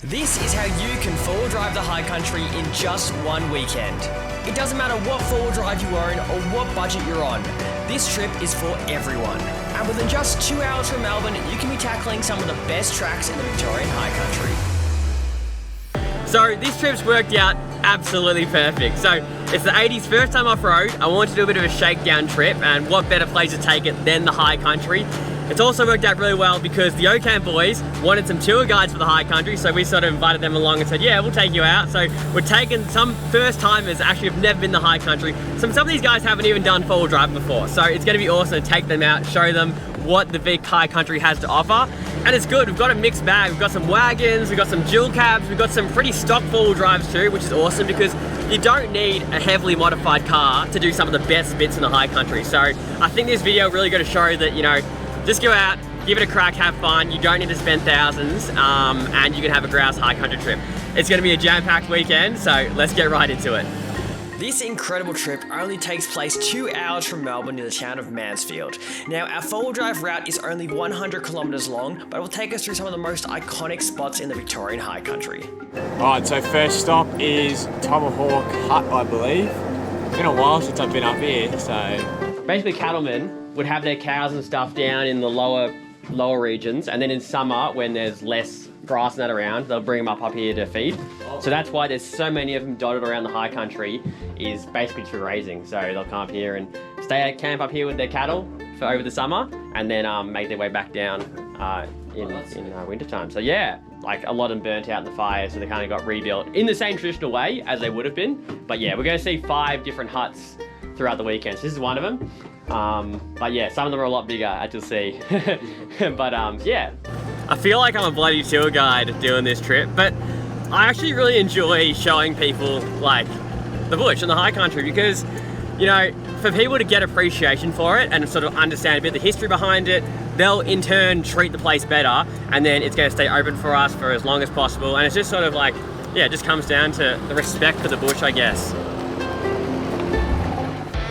This is how you can four-wheel drive the high country in just one weekend. It doesn't matter what four-wheel drive you own or what budget you're on. This trip is for everyone. And within just 2 hours from Melbourne, you can be tackling some of the best tracks in the Victorian High Country. So this trip's worked out absolutely perfect. So it's the 80s first time off-road. I wanted to do a bit of a shakedown trip, and what better place to take it than the high country. It's also worked out really well because the OCAM boys wanted some tour guides for the high country, so we sort of invited them along and said, yeah, we'll take you out. So we're taking some first timers actually have never been the high country. Some of these guys haven't even done four-wheel drive before, so it's going to be awesome to take them out, show them what the Vic high country has to offer. And it's good, we've got a mixed bag. We've got some wagons, we've got some dual cabs, we've got some pretty stock four-wheel drives too, which is awesome because you don't need a heavily modified car to do some of the best bits in the high country. So I think this video really going to show that, you know, just go out, give it a crack, have fun. You don't need to spend thousands, and you can have a grouse high country trip. It's going to be a jam-packed weekend, so let's get right into it. This incredible trip only takes place 2 hours from Melbourne near the town of Mansfield. Now, our four-wheel drive route is only 100 kilometres long, but it will take us through some of the most iconic spots in the Victorian High Country. Alright, so first stop is Tomahawk Hut, I believe. It's been a while since I've been up here, so... Basically, cattlemen would have their cows and stuff down in the lower regions, and then in summer, when there's less grass and that around, they'll bring them up here to feed. So that's why there's so many of them dotted around the high country, is basically for grazing. So they'll come up here and stay at camp up here with their cattle for over the summer, and then make their way back down in winter time. So yeah, like a lot of them burnt out in the fire, so they kind of got rebuilt in the same traditional way as they would have been. But yeah, we're going to see 5 different huts throughout the weekend. So this is one of them. But yeah, some of them are a lot bigger, as you'll see. But yeah, I feel like I'm a bloody tour guide doing this trip, but I actually really enjoy showing people like the bush and the high country because, you know, for people to get appreciation for it and sort of understand a bit of the history behind it, they'll in turn treat the place better, and then it's going to stay open for us for as long as possible. And it's just sort of like, yeah, it just comes down to the respect for the bush, I guess.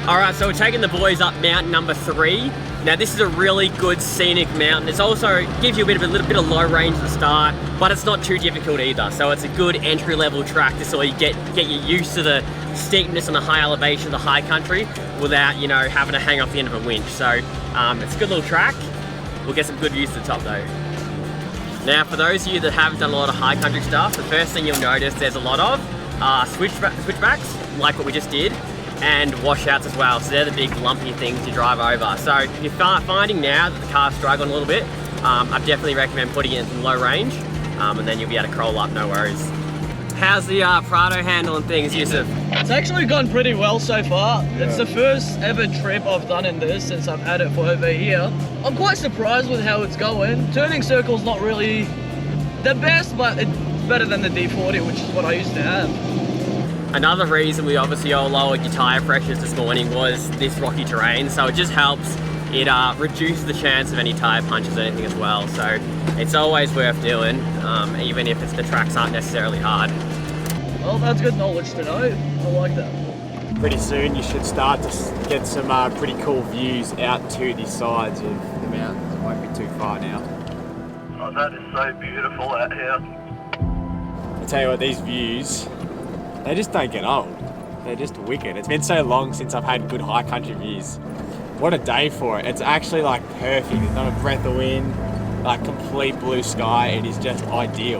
Alright, so we're taking the boys up mountain number 3. Now this is a really good scenic mountain. It also gives you a little bit of low range to start, but it's not too difficult either. So it's a good entry level track to sort of get you used to the steepness and the high elevation of the high country without, you know, having to hang off the end of a winch. So it's a good little track. We'll get some good views to the top though. Now for those of you that haven't done a lot of high country stuff, the first thing you'll notice there's a lot of switchbacks, like what we just did, and washouts as well. So they're the big lumpy things you drive over. So if you're finding now that the car's struggling a little bit, I definitely recommend putting it in low range, and then you'll be able to crawl up, no worries. How's the Prado handling things, Yusuf? It's actually gone pretty well so far. Yeah. It's the first ever trip I've done in this since I've had it for over a year. I'm quite surprised with how it's going. Turning circle's not really the best, but it's better than the D40, which is what I used to have. Another reason we obviously all lowered your tyre pressures this morning was this rocky terrain, so it just helps. It reduces the chance of any tyre punches or anything as well, so it's always worth doing, even if the tracks aren't necessarily hard. Well, that's good knowledge to know. I like that. Pretty soon you should start to get some pretty cool views out to the sides of the mountains. It won't be too far now. Oh, that is so beautiful out here. I tell you what, these views, they just don't get old. They're just wicked. It's been so long since I've had good high country views. What a day for it. It's actually like perfect. There's not a breath of wind, like complete blue sky. It is just ideal.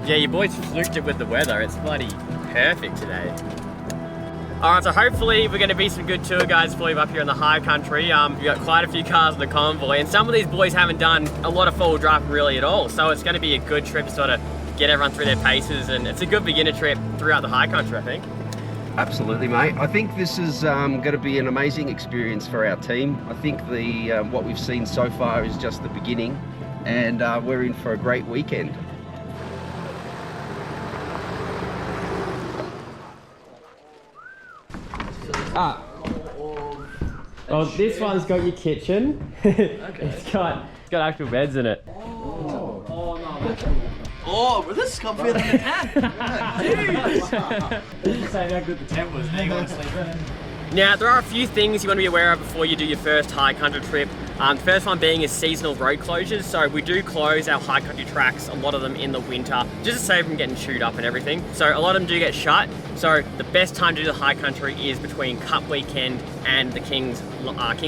Yeah, your boys fluked it with the weather. It's bloody perfect today. Alright, so hopefully we're going to be some good tour guides for you up here in the high country. We've got quite a few cars in the convoy, and some of these boys haven't done a lot of four-wheel driving really at all. So it's going to be a good trip to sort of get everyone through their paces, and it's a good beginner trip throughout the high country, I think. Absolutely, mate. I think this is going to be an amazing experience for our team. I think the what we've seen so far is just the beginning, and we're in for a great weekend. Well, this one's got your kitchen. Okay. It's got actual beds in it. Oh, but this is comfier than the tent. Jeez. Just saying how good the tent was, being honestly. Now, there are a few things you want to be aware of before you do your first high country trip. The first one being is seasonal road closures. So we do close our high country tracks, a lot of them in the winter, just to save them getting chewed up and everything. So a lot of them do get shut. So the best time to do the high country is between Cup weekend and the King's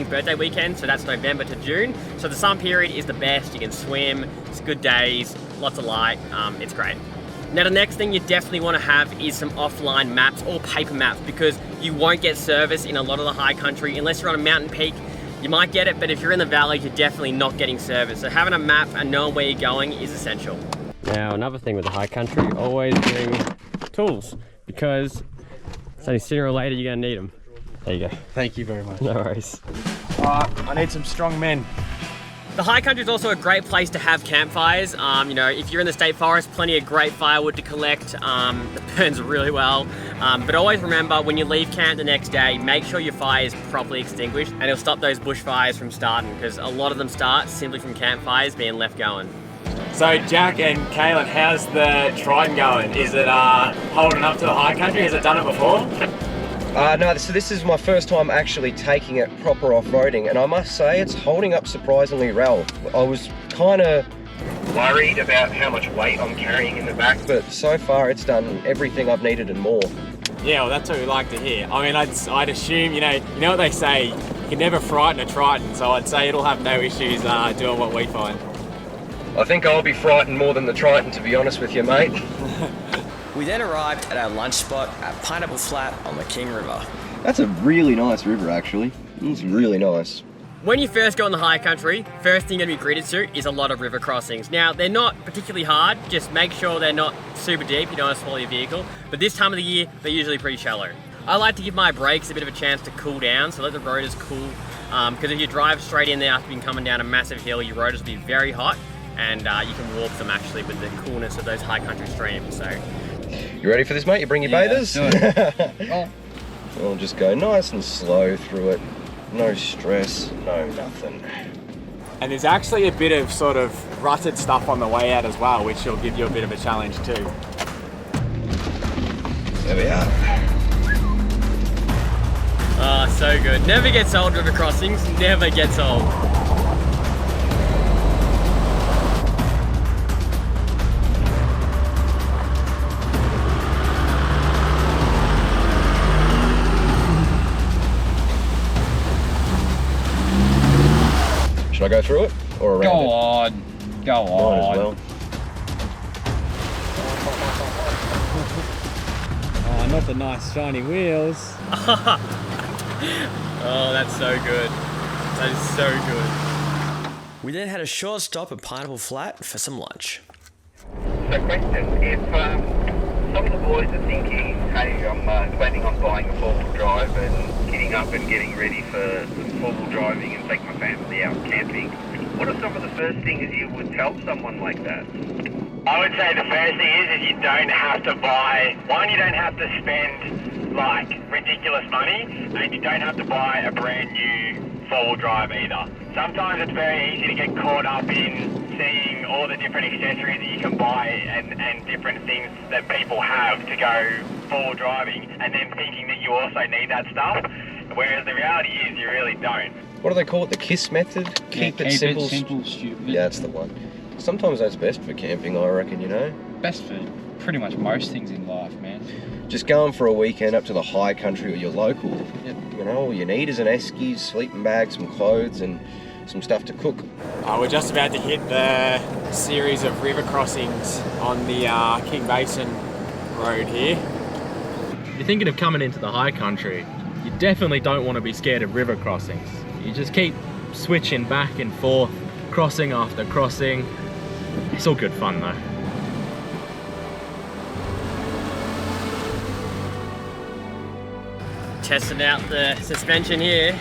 birthday weekend. So that's November to June. So the sun period is the best. You can swim, it's good days, lots of light, it's great. Now the next thing you definitely want to have is some offline maps or paper maps, because you won't get service in a lot of the high country unless you're on a mountain peak. You might get it, but if you're in the valley, you're definitely not getting service. So having a map and knowing where you're going is essential. Now another thing with the high country, always bring tools, because sooner or later you're going to need them. There you go. Thank you very much. No worries. I need some strong men. The high country is also a great place to have campfires. You know, if you're in the state forest, plenty of great firewood to collect. It burns really well. But always remember, when you leave camp the next day, make sure your fire is properly extinguished, and it'll stop those bushfires from starting, because a lot of them start simply from campfires being left going. So Jack and Kaylin, how's the Triton going? Is it holding up to the high country? Has it done it before? No, so this is my first time actually taking it proper off-roading, and I must say it's holding up surprisingly well. I was kind of worried about how much weight I'm carrying in the back, but so far it's done everything I've needed and more. Yeah, well, that's what we like to hear. I mean, I'd assume, you know what they say, you can never frighten a Triton, so I'd say it'll have no issues doing what we find. I think I'll be frightened more than the Triton, to be honest with you, mate. We then arrived at our lunch spot at Pineapple Flat on the King River. That's a really nice river, actually. It's really nice. When you first go in the high country, first thing you're going to be greeted to is a lot of river crossings. Now, they're not particularly hard, just make sure they're not super deep, you don't want to swallow your vehicle. But this time of the year, they're usually pretty shallow. I like to give my brakes a bit of a chance to cool down, so let the rotors cool. Because if you drive straight in there after being coming down a massive hill, your rotors will be very hot, and you can warp them actually with the coolness of those high country streams. So, you ready for this, mate? You bring your bathers? I'll just go nice and slow through it. No stress, no nothing. And there's actually a bit of sort of rutted stuff on the way out as well, which will give you a bit of a challenge too. There we are. Oh, so good. Never gets old, river crossings, never gets old. Should I go through it or around it? Go on. Might as well. Oh, not the nice shiny wheels. Oh, that's so good. That is so good. We then had a short stop at Pineapple Flat for some lunch. So question, if some of the boys are thinking, hey, I'm planning on buying a 4-wheel drive and getting up and getting ready for 4-wheel driving and take my family out camping, what are some of the first things you would tell someone like that? I would say the first thing is you don't have to buy, you don't have to spend like ridiculous money, and you don't have to buy a brand new 4-wheel drive either. Sometimes it's very easy to get caught up in seeing all the different accessories that you can buy and different things that people have to go 4-wheel driving, and then thinking that you also need that stuff, whereas the reality is you really don't. What do they call it? The KISS method? Keep it simple, stupid. Yeah, that's the one. Sometimes that's best for camping, I reckon, you know? Best for pretty much most things in life, man. Just going for a weekend up to the high country or your local. Yep. You know, all you need is an esky, sleeping bag, some clothes, and some stuff to cook. We're just about to hit the series of river crossings on the King Basin Road here. If you're thinking of coming into the high country, you definitely don't want to be scared of river crossings. You just keep switching back and forth, crossing after crossing. It's all good fun though. Testing out the suspension here.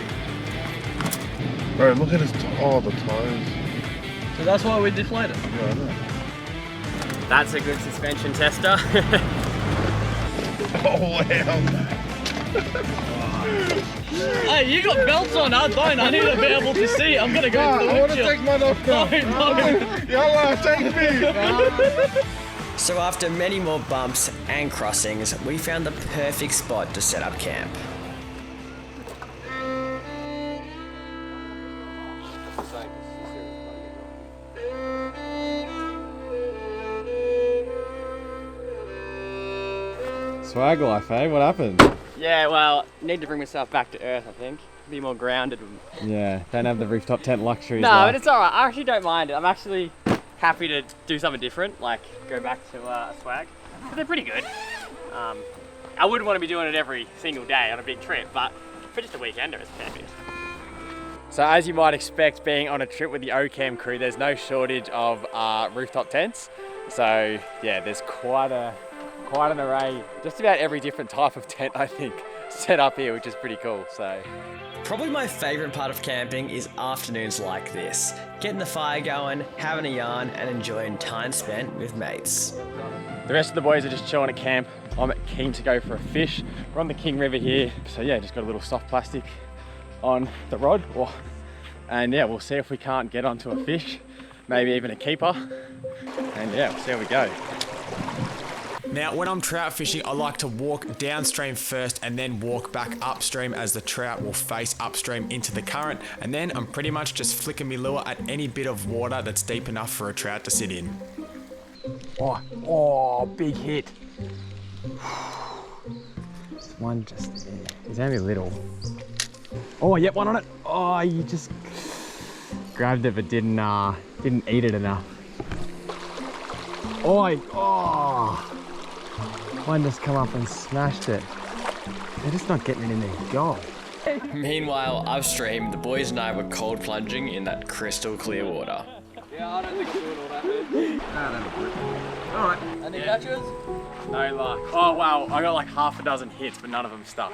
Bro, look at his the tires. So that's why we deflate it. Yeah, I know. That's a good suspension tester. Oh wow. Hey, you got belts on, I don't. I need to be able to see. I'm gonna go to the I want to windshield. take mine off now. Yalla, take me. So after many more bumps and crossings, we found the perfect spot to set up camp. Swag life, eh? What happened? Yeah, well, need to bring myself back to earth, I think. Be more grounded. Yeah, don't have the rooftop tent luxuries. No, like. but it's alright. I actually don't mind it. I'm actually happy to do something different, like go back to a swag. But they're pretty good. I wouldn't want to be doing it every single day on a big trip, but for just a weekender, it's perfect. So as you might expect, being on a trip with the OCAM crew, there's no shortage of rooftop tents. So yeah, there's quite an array, just about every different type of tent, I think, set up here, which is pretty cool. So Probably my favourite part of camping is afternoons like this. Getting the fire going, having a yarn and enjoying time spent with mates. the rest of the boys are just chilling at camp. I'm keen to go for a fish. We're on the King River here. So yeah, just got a little soft plastic on the rod. And yeah, we'll see if we can't get onto a fish, maybe even a keeper. And yeah, we'll see how we go. Now, when I'm trout fishing, I like to walk downstream first and then walk back upstream as the trout will face upstream into the current. And then I'm pretty much just flicking my lure at any bit of water that's deep enough for a trout to sit in. Oh, big hit. One just there. He's only little. Oh, yep, one on it. Oh, you just grabbed it but didn't eat it enough. Oh. One just come up and smashed it. They're just not getting it in their goal. Meanwhile, upstream, the boys and I were cold plunging in that crystal clear water. Yeah, I don't think it's doing all that, dude. Alright. Any catches? No luck. Oh wow, I got like half a dozen hits, but none of them stuck.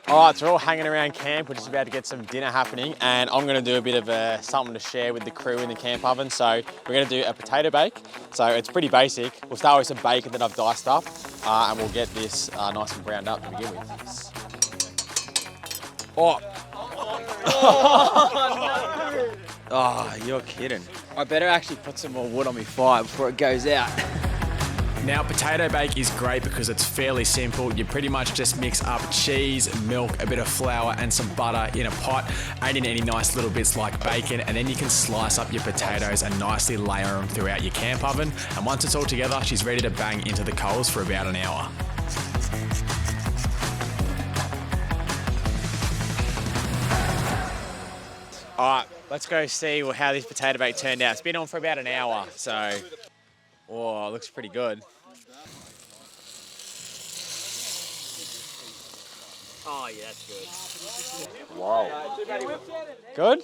All right, so we're all hanging around camp. We're just about to get some dinner happening, and I'm going to do a bit of something to share with the crew in the camp oven. So we're going to do a potato bake. So it's pretty basic. We'll start with some bacon that I've diced up, and we'll get this nice and browned up to begin with. Oh, you're kidding. I better actually put some more wood on my fire before it goes out. Now, potato bake is great because it's fairly simple. You pretty much just mix up cheese, milk, a bit of flour and some butter in a pot, add in any nice little bits like bacon, and then you can slice up your potatoes and nicely layer them throughout your camp oven. And once it's all together, she's ready to bang into the coals for about an hour. All right, let's go see how this potato bake turned out. It's been on for about an hour, so... Oh, it looks pretty good. Oh, yeah, that's good. Wow. Good?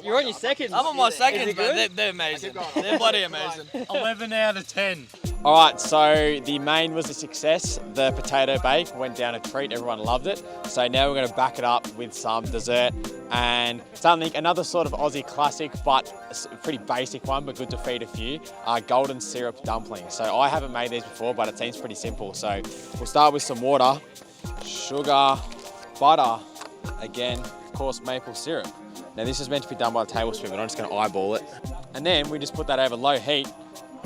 You're on your seconds. I'm on my seconds, man. They're amazing. They're bloody amazing. 11 out of 10. All right, so the main was a success. The potato bake went down a treat. Everyone loved it. So now we're going to back it up with some dessert and something, another sort of Aussie classic, but a pretty basic one, but good to feed a few, golden syrup dumplings. So I haven't made these before, but it seems pretty simple. So we'll start with some water, sugar, butter, again, of course, maple syrup. Now this is meant to be done by a tablespoon, but I'm just going to eyeball it. And then we just put that over low heat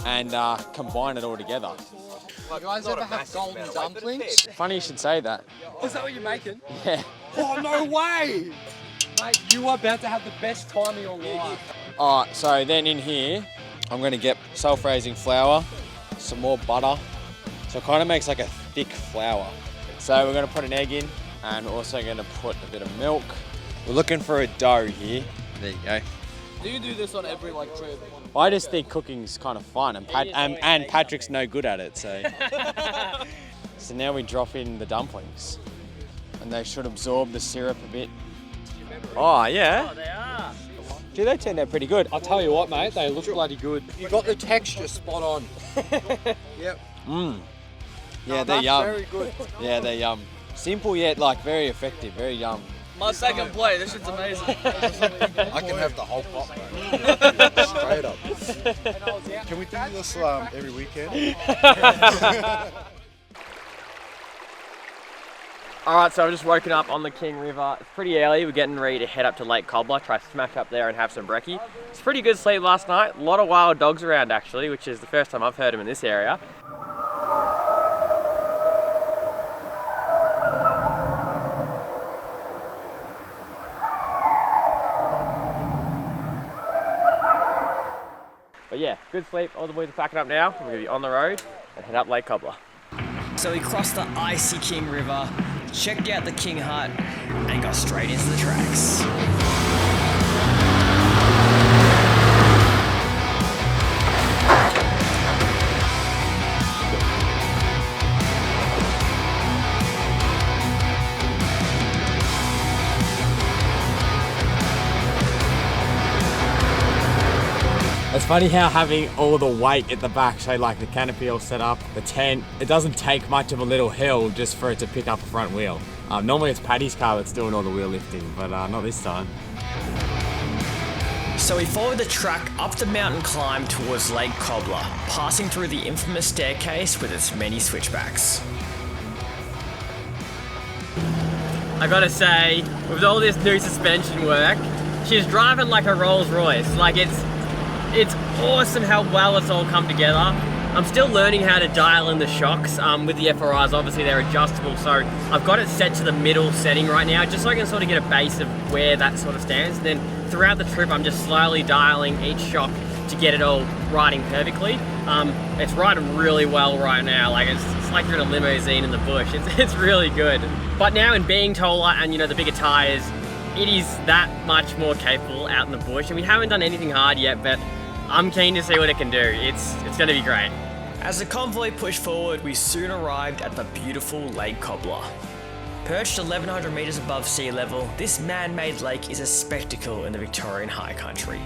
and combine it all together. You guys ever have golden dumplings? Funny you should say that. Is that what you're making? Yeah. Oh, no way! Mate, you are about to have the best time of your life. All right, so then in here, I'm going to get self-raising flour, some more butter. So it kind of makes like a thick flour. So we're going to put an egg in, and we're also going to put a bit of milk. We're looking for a dough here. There you go. Do you do this on every trip? I just think cooking's kind of fun, and Patrick's no good at it, so. So now we drop in the dumplings, and they should absorb the syrup a bit. Oh yeah. Oh, they are. Dude, they turned out pretty good. I'll tell you what, mate, they look bloody good. You got the texture spot on. Yep. Mmm. Yeah, they're yum. Very good. Yeah, they're yum. Simple yet very effective, very yum. My second play, this shit's amazing. I can have the whole pot, bro. Straight up. Can we do this every weekend? All right, so I've just woken up on the King River. It's pretty early. We're getting ready to head up to Lake Cobbler, try to smash up there and have some brekkie. It's pretty good sleep last night. A lot of wild dogs around actually, which is the first time I've heard them in this area. But yeah, good sleep. All the boys are packing up now. We're gonna be on the road and head up Lake Cobbler. So we crossed the icy King River, checked out the King Hut, and got straight into the tracks. It's funny how having all the weight at the back, so like the canopy all set up, the tent, it doesn't take much of a little hill just for it to pick up a front wheel. Normally it's Paddy's car that's doing all the wheel lifting, but not this time. So we followed the track up the mountain climb towards Lake Cobbler, passing through the infamous staircase with its many switchbacks. I gotta say, with all this new suspension work, she's driving like a Rolls Royce. Like it's awesome how well it's all come together. I'm still learning how to dial in the shocks with the FRIs. Obviously they're adjustable, so I've got it set to the middle setting right now, just so I can sort of get a base of where that sort of stands. And then throughout the trip, I'm just slowly dialing each shock to get it all riding perfectly. It's riding really well right now. Like it's like you're in a limousine in the bush. It's really good. But now in being taller and the bigger tires, it is that much more capable out in the bush. And we haven't done anything hard yet, but I'm keen to see what it can do. It's gonna be great. As the convoy pushed forward, we soon arrived at the beautiful Lake Cobbler. Perched 1,100 metres above sea level, this man-made lake is a spectacle in the Victorian High Country.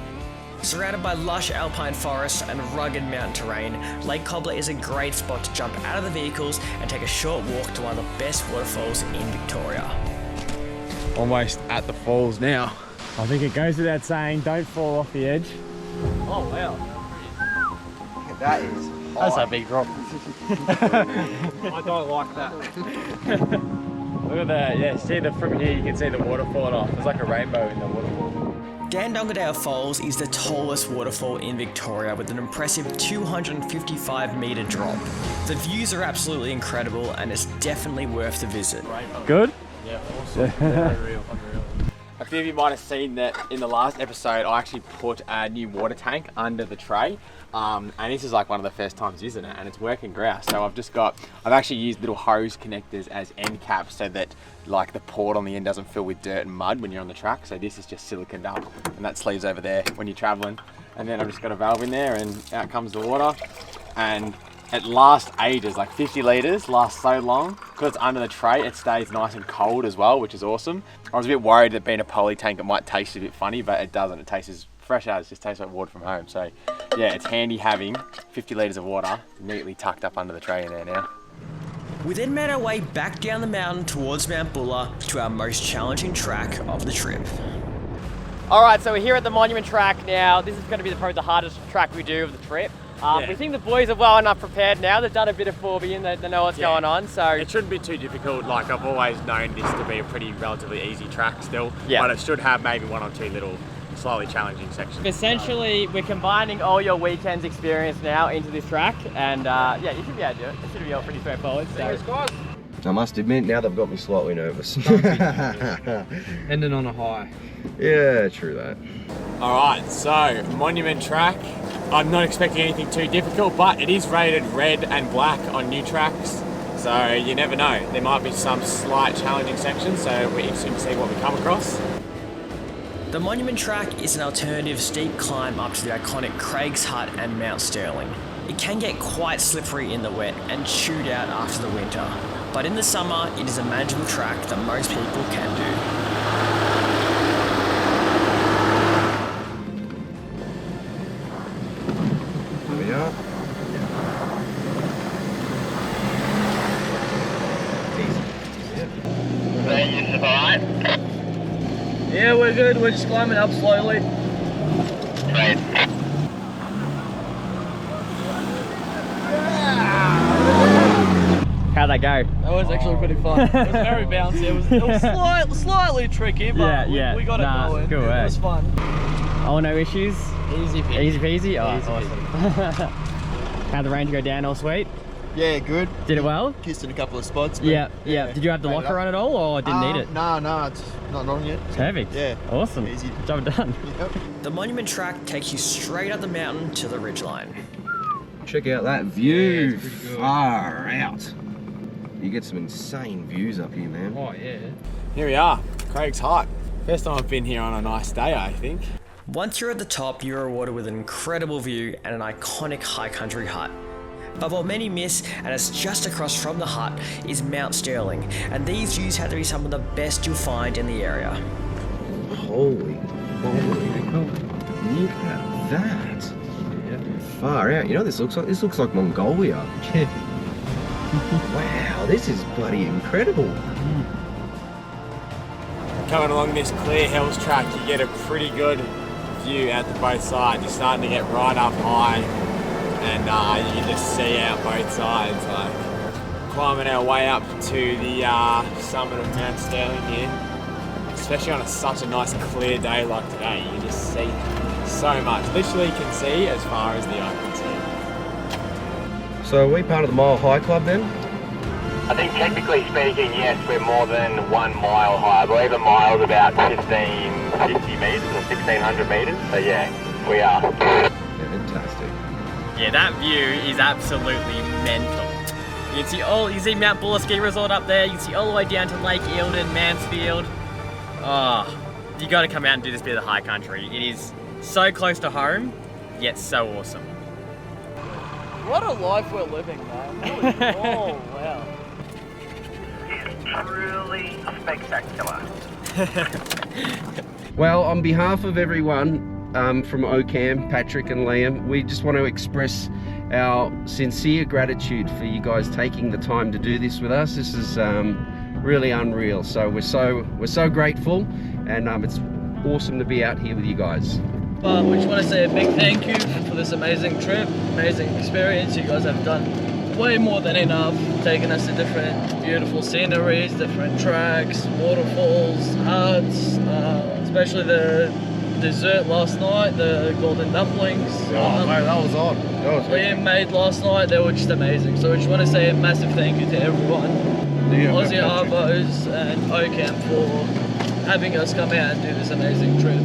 Surrounded by lush alpine forests and rugged mountain terrain, Lake Cobbler is a great spot to jump out of the vehicles and take a short walk to one of the best waterfalls in Victoria. Almost at the falls now. I think it goes without saying, don't fall off the edge. Oh wow. That is That's a big drop. I don't like that. Look at that, yeah, see from here you can see the waterfall off. There's like a rainbow in the waterfall. Dangadale Falls is the tallest waterfall in Victoria with an impressive 255 metre drop. The views are absolutely incredible and it's definitely worth the visit. Good? Yeah, awesome. Unreal. A few of you might have seen that in the last episode I actually put a new water tank under the tray. And this is like one of the first times using it and it's working great. So I've actually used little hose connectors as end caps so that like the port on the end doesn't fill with dirt and mud when you're on the track. So this is just siliconed up and that sleeves over there when you're traveling. And then I've just got a valve in there and out comes the water. And it lasts ages, like 50 litres, lasts so long. Because it's under the tray, it stays nice and cold as well, which is awesome. I was a bit worried that being a poly tank, it might taste a bit funny, but it doesn't. It tastes as fresh as, it just tastes like water from home. So yeah, it's handy having 50 litres of water neatly tucked up under the tray in there now. We then made our way back down the mountain towards Mount Buller to our most challenging track of the trip. Alright, so we're here at the Monument track now. This is going to be probably the hardest track we do of the trip. We think the boys are well enough prepared now. They've done a bit of 4wding, they know what's going on. So it shouldn't be too difficult. Like I've always known this to be a pretty relatively easy track still. Yeah. But it should have maybe one or two little slightly challenging sections. essentially, we're combining all your weekend's experience now into this track, and yeah, you should be able to do it. It should be all pretty straightforward. So. I must admit, now they've got me slightly nervous. Ending on a high. Yeah, true that. Alright, so Monument track. I'm not expecting anything too difficult, but it is rated red and black on new tracks. So you never know. There might be some slight challenging sections, so we're interested to see what we come across. The Monument track is an alternative steep climb up to the iconic Craig's Hut and Mount Sterling. It can get quite slippery in the wet and chewed out after the winter, but in the summer it is a manageable track that most people can do. Here we are. Yeah, we're good. We're just climbing up slowly. Right. How'd that go? That was actually pretty fun. It was very bouncy. It was slightly tricky, but we got it going. Good work. It was fun. Oh, no issues? Easy peasy. Easy peasy? Oh, Easy awesome. How'd the range go down all sweet? Yeah, good. Did it well? Kissed in a couple of spots. But Yeah. Did you have the locker on at all, or didn't need it? No, it's not on yet. Perfect. Yeah. Awesome. Easy. Job done. Yep. The Monument track takes you straight up the mountain to the ridgeline. Check out that view. Far out. You get some insane views up here, man. Oh yeah. Here we are, Craig's Hut. First time I've been here on a nice day, I think. Once you're at the top, you're rewarded with an incredible view and an iconic high country hut. But what many miss, and it's just across from the hut, is Mount Sterling, and these views have to be some of the best you'll find in the area. Holy, look at that. Far out. You know what this looks like? This looks like Mongolia. Wow, this is bloody incredible. Coming along this Clear Hills track, you get a pretty good view out to both sides. You're starting to get right up high, and you can just see out both sides. Like climbing our way up to the summit of Mount Sterling here, especially on such a nice clear day like today. You just see so much. Literally can see as far as the eye can see. So are we part of the Mile High Club then? I think technically speaking, yes, we're more than 1 mile high. I believe a mile is about 1550 metres or 1600 metres. So yeah, we are. Fantastic. Yeah, that view is absolutely mental. You can see Mount Buller Ski Resort up there. You can see all the way down to Lake Eildon, Mansfield. Oh, you got to come out and do this bit of the high country. It is so close to home, yet so awesome. What a life we're living, man. Oh, wow. It's truly spectacular. Well, on behalf of everyone from OCAM, Patrick and Liam, we just want to express our sincere gratitude for you guys taking the time to do this with us. This is really unreal. So we're so grateful, and it's awesome to be out here with you guys. We just want to say a big thank you for this amazing trip, amazing experience. You guys have done way more than enough, taking us to different beautiful sceneries, different tracks, waterfalls, huts, especially the dessert last night, the golden dumplings. Oh, mate, that was on. Liam made last night, they were just amazing. So we just want to say a massive thank you to everyone, Aussie Arvos and OCAM, for having us come out and do this amazing trip.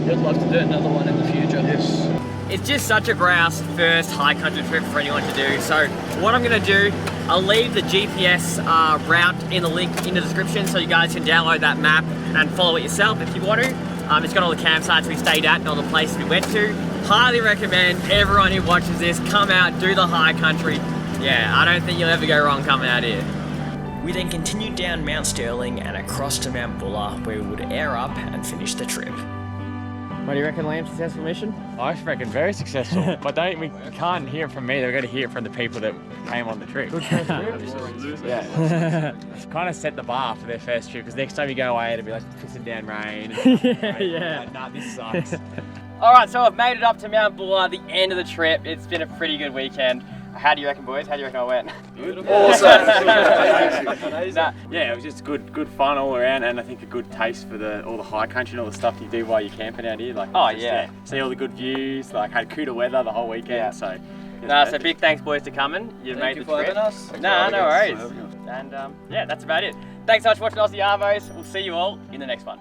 We'd love to do another one in the future. Yes. It's just such a grouse first high country trip for anyone to do. So what I'm gonna do, I'll leave the GPS route in the link in the description so you guys can download that map and follow it yourself if you want to. It's got all the campsites we stayed at and all the places we went to. Highly recommend everyone who watches this come out, do the high country. Yeah, I don't think you'll ever go wrong coming out here. We then continued down Mount Sterling and across to Mount Buller, where we would air up and finish the trip. What do you reckon, Liam? Successful mission? I reckon very successful, but we can't hear it from me. They're going to hear it from the people that came on the trip. Yeah, it's kind of set the bar for their first trip, because next time you go away, it'll be like pissing down rain. Yeah. Nah, this sucks. All right, so I've made it up to Mount Buller, the end of the trip. It's been a pretty good weekend. How do you reckon, boys? How do you reckon I went? Awesome. Yeah, it was just good fun all around, and I think a good taste for all the high country and all the stuff you do while you're camping out here. Like, see all the good views. Like, had cooler weather the whole weekend. Yeah. So, so big thanks, boys, for coming. You've made the trip. Having us. No worries. And yeah, that's about it. Thanks so much for watching Aussie Arvos. We'll see you all in the next one.